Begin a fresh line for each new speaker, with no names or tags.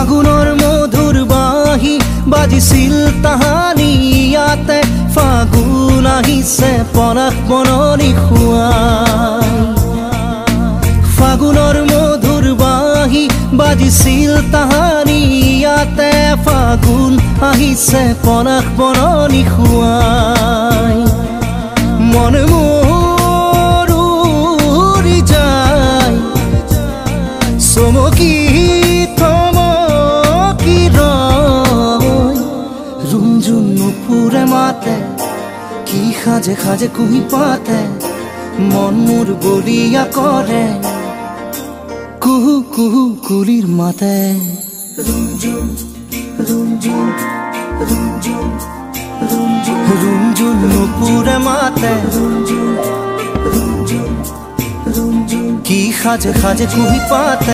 ফাগুনৰ মধুৰ বাঁহী বাজিছিল তাহানি ইয়াতে ফাগুন আহিছে পলাশ বননি খুৱাই ফাগুনৰ মধুৰ বাঁহী বাজিছিল তাহানি ইয়াতে ফাগুন আহিছে পলাশ বননি খুৱাই মন মোৰ উৰি যায় চমকি रुंझुन नुपुरे माते की खाजे खाजे कुही पाते मन मोर बलिया करे कुहू कुहू कुलिर माते रुंझुन रुंझुन रुंझुन रुंझुन नुपुरे माते रुंझुन रुंझुन रुंझुन की खाजे खाजे कुही पाते